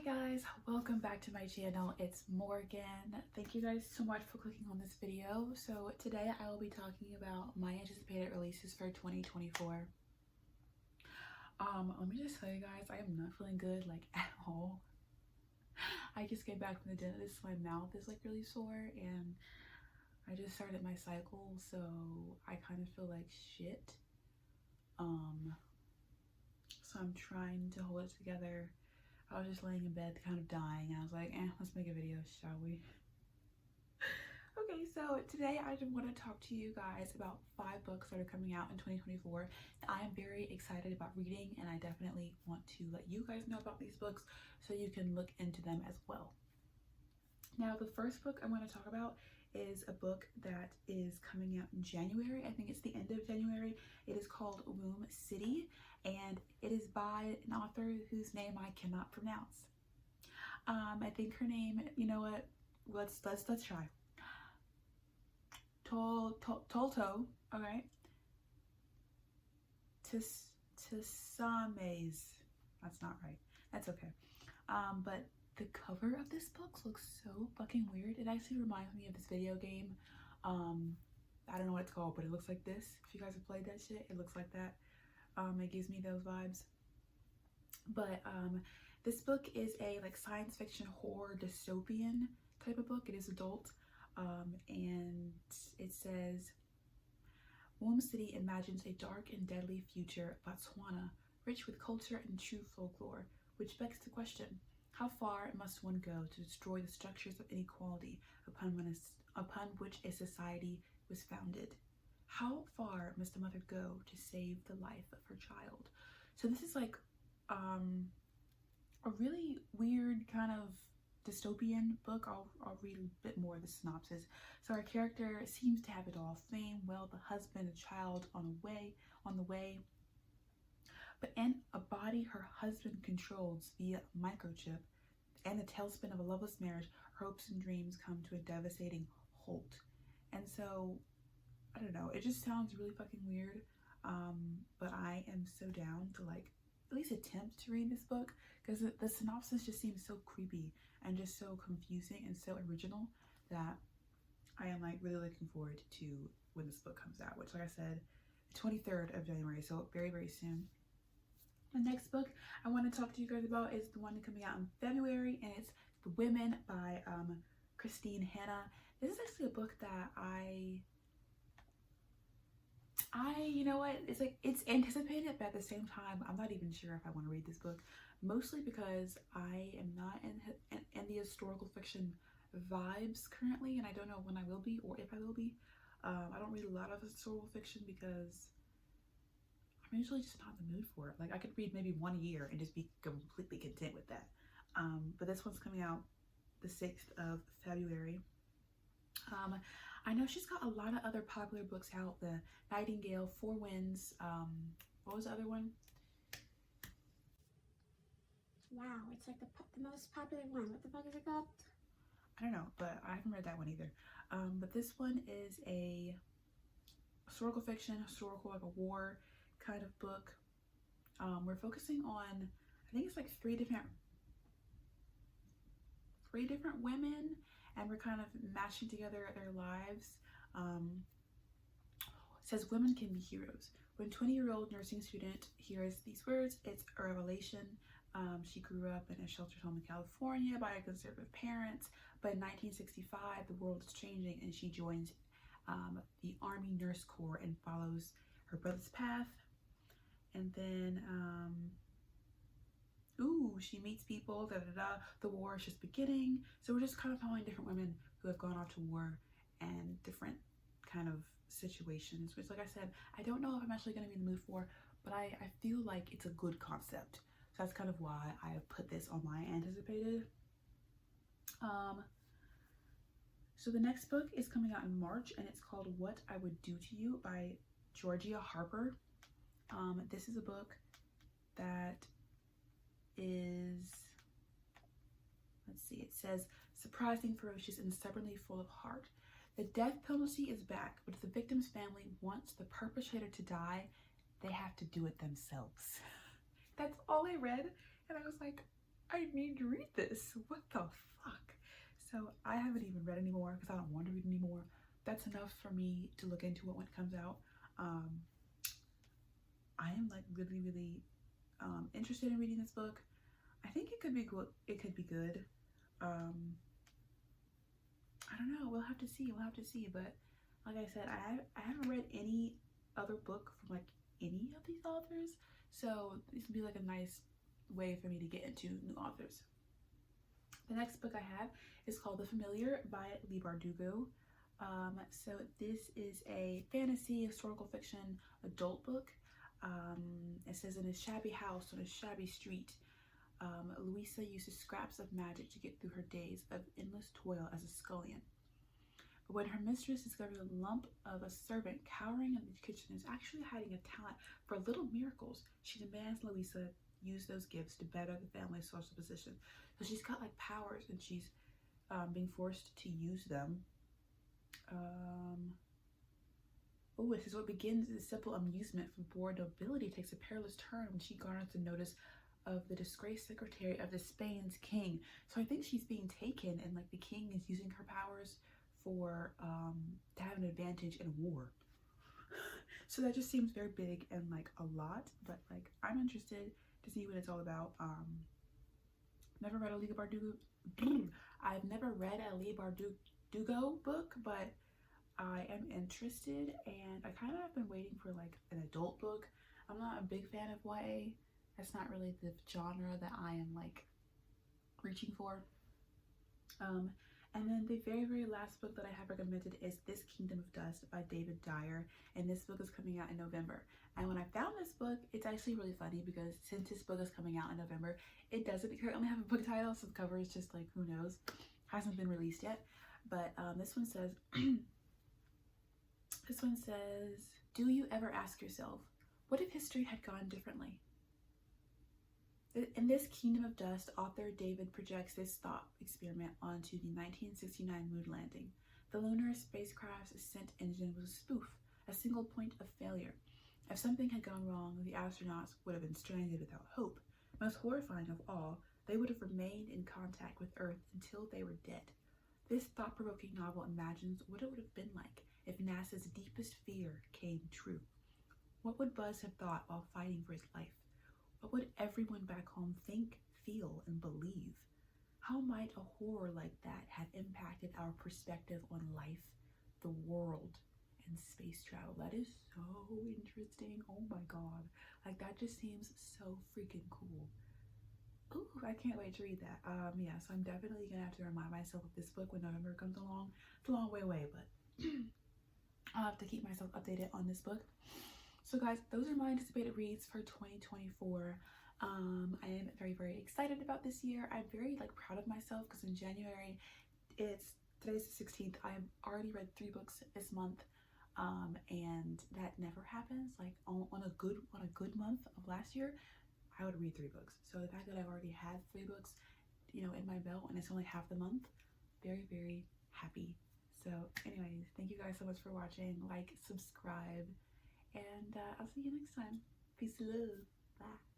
guys, welcome back to my channel. It's Morgan. Thank you guys so much for clicking on this video. So today I will be talking about my anticipated releases for 2024. Let me just tell you guys, I am not feeling good like at all. I just came back from the dentist. My mouth is like really sore and I just started my cycle, so I kind of feel like shit. So I'm trying to hold it together. I was just laying in bed kind of dying. I was like, let's make a video, shall we? Okay, so today I just want to talk to you guys about 5 books that are coming out in 2024 that I am very excited about reading, and I definitely want to let you guys know about these books so you can look into them as well. Now, the first book I'm going to talk about is a book that is coming out in January. I think it's the end of January. It is called Womb City, and it is by an author whose name I cannot pronounce. I think her name, you know what? Let's try. Tolto, okay. Tsames. That's not right. That's okay. But the cover of this book looks so fucking weird. It actually reminds me of this video game. I don't know what it's called, but it looks like this. If you guys have played that shit, it looks like that. It gives me those vibes. But this book is a like science fiction horror dystopian type of book. It is adult. And it says, Womb City imagines a dark and deadly future Botswana, rich with culture and true folklore, which begs the question, how far must one go to destroy the structures of inequality upon which a society was founded? How far must a mother go to save the life of her child? So this is like a really weird kind of dystopian book. I'll read a bit more of the synopsis. So our character seems to have it all: fame, wealth, a husband, a child on the way. But in a body her husband controls via microchip, and the tailspin of a loveless marriage, her hopes and dreams come to a devastating halt. And so, I don't know, it just sounds really fucking weird. But I am so down to like at least attempt to read this book, because the synopsis just seems so creepy and just so confusing and so original that I am like really looking forward to when this book comes out, which, like I said, the 23rd of January, so very, very soon. The next book I want to talk to you guys about is the one coming out in February, and it's The Women by Christine Hanna. This is actually a book that you know what, it's like it's anticipated, but at the same time I'm not even sure if I want to read this book, mostly because I am not in the historical fiction vibes currently, and I don't know when I will be or if I will be. I don't read a lot of historical fiction because I'm usually just not in the mood for it. Like, I could read maybe one a year and just be completely content with that. But this one's coming out the 6th of February. I know she's got a lot of other popular books out. The Nightingale, Four Winds, what was the other one? Wow, it's like the most popular one. What the fuck is it called? I don't know, but I haven't read that one either. But this one is a historical fiction, like a war kind of book. We're focusing on, I think it's like three different women, and we're kind of mashing together their lives. It says women can be heroes. When 20-year-old nursing student hears these words, it's a revelation. She grew up in a sheltered home in California by a conservative parents, but in 1965 the world is changing, and she joins the Army Nurse Corps and follows her brother's path. And then she meets people, the war is just beginning. So we're just kind of following different women who have gone off to war and different kind of situations, which, like I said, I don't know if I'm actually going to be in the mood for, but I feel like it's a good concept. So that's kind of why I have put this on my anticipated. So the next book is coming out in March, and it's called What I Would Do to You by Georgia Harper. This is a book that is, let's see, it says, surprising, ferocious, and stubbornly full of heart. The death penalty is back, but if the victim's family wants the perpetrator to die, they have to do it themselves. That's all I read, and I was like, I need to read this. What the fuck? So I haven't even read anymore because I don't want to read anymore. That's enough for me to look into it when it comes out. I am like really interested in reading this book. I think it could be good. It could be good. I don't know. We'll have to see. We'll have to see. But like I said, I haven't read any other book from like any of these authors, so this will be like a nice way for me to get into new authors. The next book I have is called The Familiar by Leigh Bardugo. So this is a fantasy historical fiction adult book. It says, in a shabby house on a shabby street, Louisa uses scraps of magic to get through her days of endless toil as a scullion. But when her mistress discovers a lump of a servant cowering in the kitchen is actually hiding a talent for little miracles, she demands Louisa use those gifts to better the family's social position. So she's got like powers and she's being forced to use them. Oh, it says what begins as a simple amusement for bored nobility takes a perilous turn when she garners the notice of the disgraced secretary of the Spain's king. So I think she's being taken and like the king is using her powers for to have an advantage in war. So that just seems very big and like a lot, but like I'm interested to see what it's all about. Never read a Leigh Bardugo. I've never read a Leigh Bardugo book, but I am interested, and I kind of have been waiting for like an adult book. I'm not a big fan of YA. That's not really the genre that I am like reaching for. And then the very last book that I have recommended is This Kingdom of Dust by David Dyer, and this book is coming out in November. And when I found this book, it's actually really funny because since this book is coming out in November, it doesn't currently have a book title, so the cover is just like, who knows, hasn't been released yet. But this one says do you ever ask yourself, what if history had gone differently? In This Kingdom of Dust, author David projects this thought experiment onto the 1969 moon landing. The lunar spacecraft's ascent engine was a spoof, a single point of failure. If something had gone wrong, the astronauts would have been stranded without hope. Most horrifying of all, they would have remained in contact with Earth until they were dead. This thought-provoking novel imagines what it would have been like if NASA's deepest fear came true. What would Buzz have thought while fighting for his life? What would everyone back home think, feel, and believe? How might a horror like that have impacted our perspective on life, the world, and space travel? That is so interesting. Oh my god. Like, that just seems so freaking cool. Ooh, I can't wait to read that. Yeah, so I'm definitely gonna have to remind myself of this book when November comes along. It's a long way away, but I'll have to keep myself updated on this book. So guys, those are my anticipated reads for 2024. I am very excited about this year. I'm very like proud of myself because in January, today's the 16th. I've already read 3 books this month, and that never happens. Like on a good month of last year, I would read 3 books. So the fact that I've already had 3 books, you know, in my belt and it's only half the month, very happy. So anyways, thank you guys so much for watching. Like, subscribe, and I'll see you next time. Peace and love. Bye.